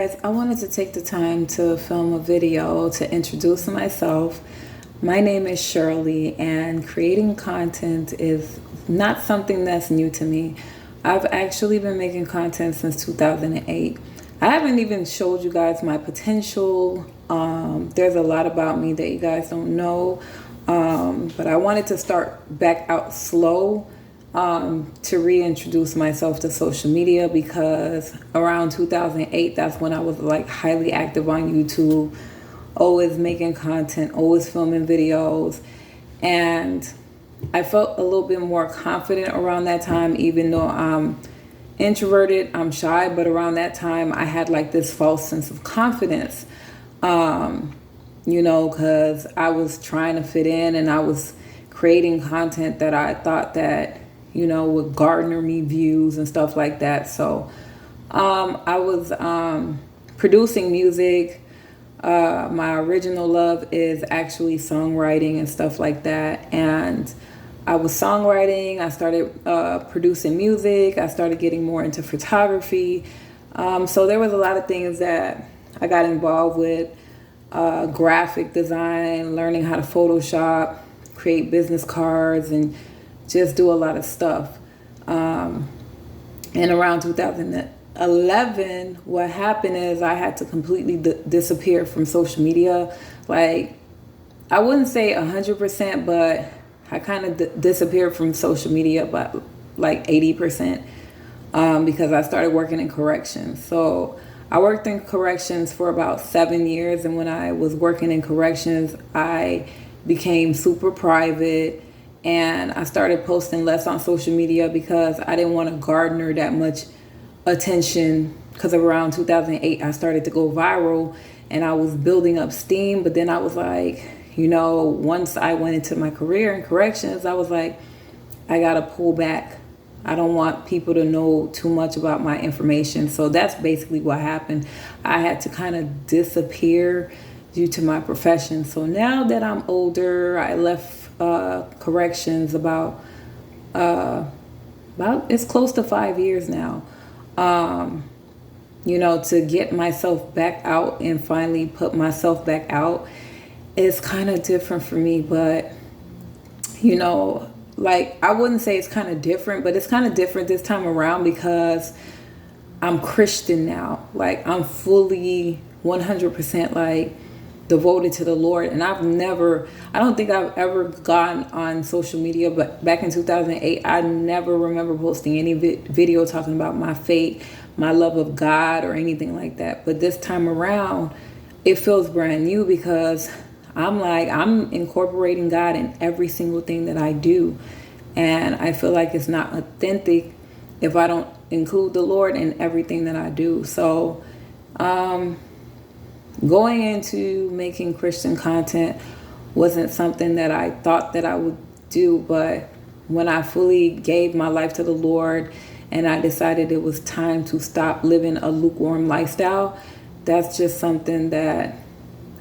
Guys, I wanted to take the time to film a video to introduce myself. My name is Shirley, and creating content is not something that's new to me. I've actually been making content since 2008. I haven't even showed you guys my potential. There's a lot about me that you guys don't know, but I wanted to start back out slow to reintroduce myself to social media, because around 2008, that's when I was like highly active on YouTube, always making content, always filming videos. And I felt a little bit more confident around that time, even though I'm introverted, I'm shy, but around that time I had like this false sense of confidence, because I was trying to fit in, and I was creating content that I thought that would garner me views and stuff like that. So I was producing music. My original love is actually songwriting and stuff like that. And I was songwriting. I started producing music. I started getting more into photography. So there was a lot of things that I got involved with. Graphic design, learning how to Photoshop, create business cards, and just do a lot of stuff. And around 2011, what happened is I had to completely disappear from social media. Like, I wouldn't say 100%, but I kind of disappeared from social media by like 80%, because I started working in corrections. So I worked in corrections for about 7 years. And when I was working in corrections, I became super private. And I started posting less on social media because I didn't want to garner that much attention, because around 2008, I started to go viral and I was building up steam. But then I was like, once I went into my career in corrections, I was like, I got to pull back. I don't want people to know too much about my information. So that's basically what happened. I had to kind of disappear due to my profession. So now that I'm older, I left corrections about it's close to 5 years now. To get myself back out and finally put myself back out is kind of different for me. But like, I wouldn't say it's kind of different, but it's kind of different this time around because I'm Christian now. Like, I'm fully 100% like devoted to the Lord. And I don't think I've ever gone on social media, but back in 2008, I never remember posting any video talking about my faith, my love of God, or anything like that. But this time around, it feels brand new because I'm incorporating God in every single thing that I do. And I feel like it's not authentic if I don't include the Lord in everything that I do. So, going into making Christian content wasn't something that I thought that I would do, but when I fully gave my life to the Lord and I decided it was time to stop living a lukewarm lifestyle, that's just something that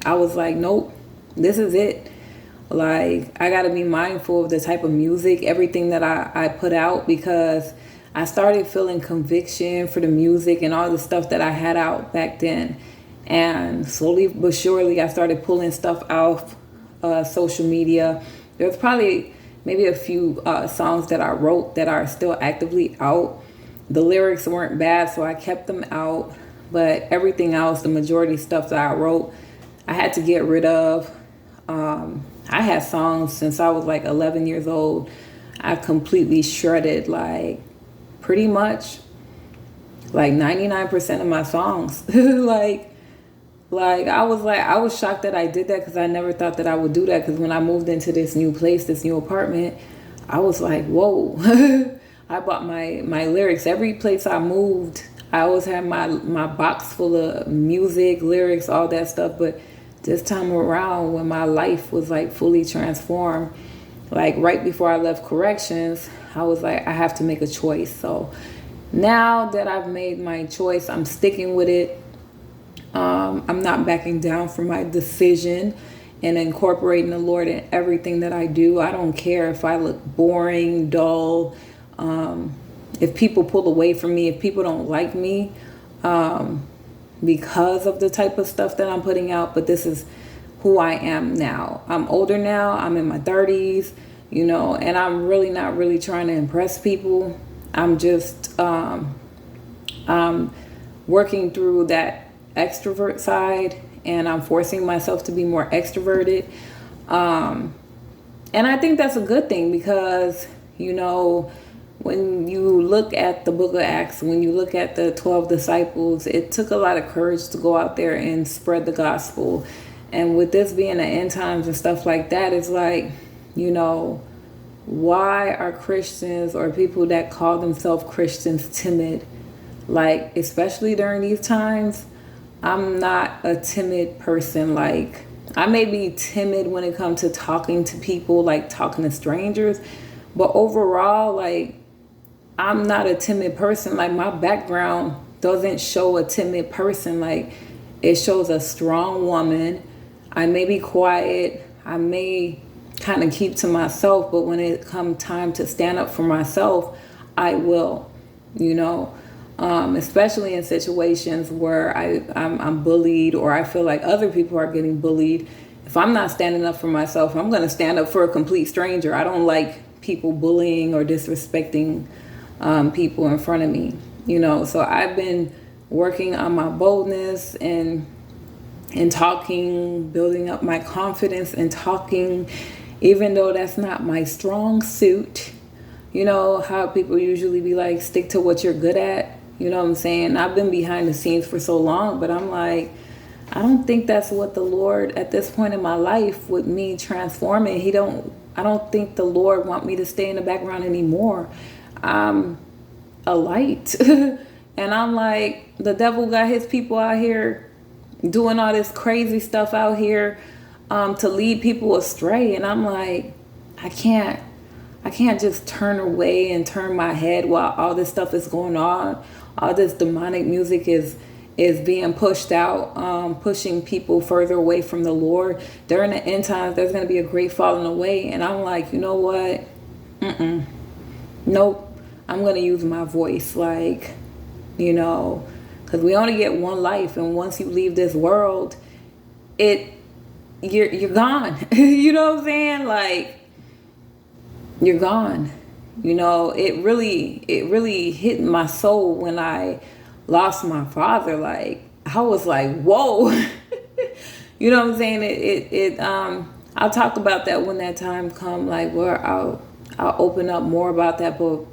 I was like, nope, this is it. Like, I got to be mindful of the type of music, everything that I put out, because I started feeling conviction for the music and all the stuff that I had out back then. And slowly but surely, I started pulling stuff off social media. There's probably maybe a few songs that I wrote that are still actively out. The lyrics weren't bad, so I kept them out. But everything else, the majority of stuff that I wrote, I had to get rid of. I had songs since I was like 11 years old. I completely shredded, like, pretty much like 99% of my songs. Like I was shocked that I did that, because I never thought that I would do that. Because when I moved into this new place, this new apartment, I was like, whoa. I bought my lyrics. Every place I moved, I always had my box full of music, lyrics, all that stuff. But this time around, when my life was like fully transformed, like right before I left corrections, I was like, I have to make a choice. So now that I've made my choice, I'm sticking with it. I'm not backing down from my decision and incorporating the Lord in everything that I do. I don't care if I look boring, dull, if people pull away from me, if people don't like me. because of the type of stuff that I'm putting out, but this is who I am now. I'm older now. I'm in my 30s, and I'm really not really trying to impress people. I'm just working through that extrovert side, and I'm forcing myself to be more extroverted. And I think that's a good thing because, when you look at the book of Acts, when you look at the 12 disciples, it took a lot of courage to go out there and spread the gospel. And with this being the end times and stuff like that, it's like, why are Christians or people that call themselves Christians timid? Like, especially during these times, I'm not a timid person. Like, I may be timid when it comes to talking to people, like talking to strangers, but overall, like, I'm not a timid person. Like, my background doesn't show a timid person. Like, it shows a strong woman. I may be quiet. I may kind of keep to myself, but when it comes time to stand up for myself, I will, especially in situations where I'm bullied or I feel like other people are getting bullied. If I'm not standing up for myself, I'm going to stand up for a complete stranger. I don't like people bullying or disrespecting people in front of me, so I've been working on my boldness and talking, building up my confidence in talking, even though that's not my strong suit. How people usually be like, stick to what you're good at. You know what I'm saying? I've been behind the scenes for so long, but I'm like, I don't think that's what the Lord at this point in my life with me transforming. I don't think the Lord want me to stay in the background anymore. I'm a light. And I'm like, the devil got his people out here doing all this crazy stuff out here to lead people astray. And I'm like, I can't just turn away and turn my head while all this stuff is going on. All this demonic music is being pushed out, pushing people further away from the Lord. During the end times, there's going to be a great falling away. And I'm like, you know what? Nope. I'm going to use my voice, like, because we only get one life. And once you leave this world, you're gone. You know what I'm saying? Like, you're gone. It really hit my soul when I lost my father. Like, I was like, whoa. You know what I'm saying? I'll talk about that when that time come, like, where I'll open up more about that. But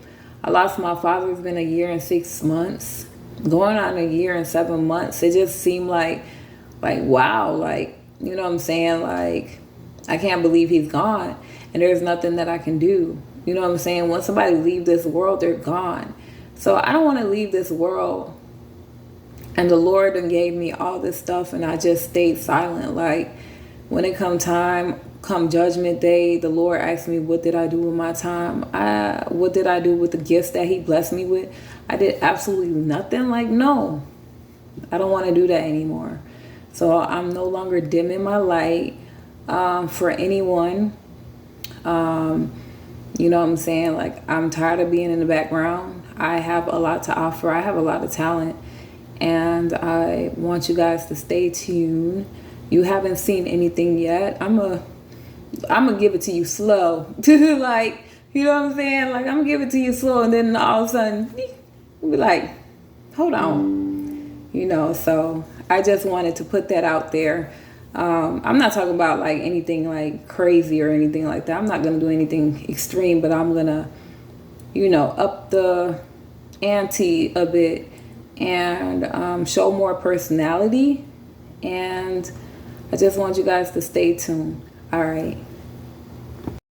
I lost my father. It's been 1 year and 6 months, going on 1 year and 7 months. It just seemed like wow, like, you know what I'm saying? Like, I can't believe he's gone, and there's nothing that I can do. You know what I'm saying? Once somebody leave this world, they're gone. So I don't want to leave this world. And the Lord done gave me all this stuff, and I just stayed silent. Like, when it come judgment day, the Lord asked me, what did I do with my time? What did I do with the gifts that he blessed me with? I did absolutely nothing. Like, no, I don't want to do that anymore. So I'm no longer dimming my light for anyone. You know what I'm saying? Like, I'm tired of being in the background. I have a lot to offer. I have a lot of talent. And I want you guys to stay tuned. You haven't seen anything yet. I'm gonna give it to you slow. Like, you know what I'm saying? Like, I'm gonna give it to you slow, and then all of a sudden, you'll be like, hold on. So I just wanted to put that out there. I'm not talking about like anything like crazy or anything like that. I'm not gonna do anything extreme, but I'm gonna, up the ante a bit and show more personality. And I just want you guys to stay tuned. All right.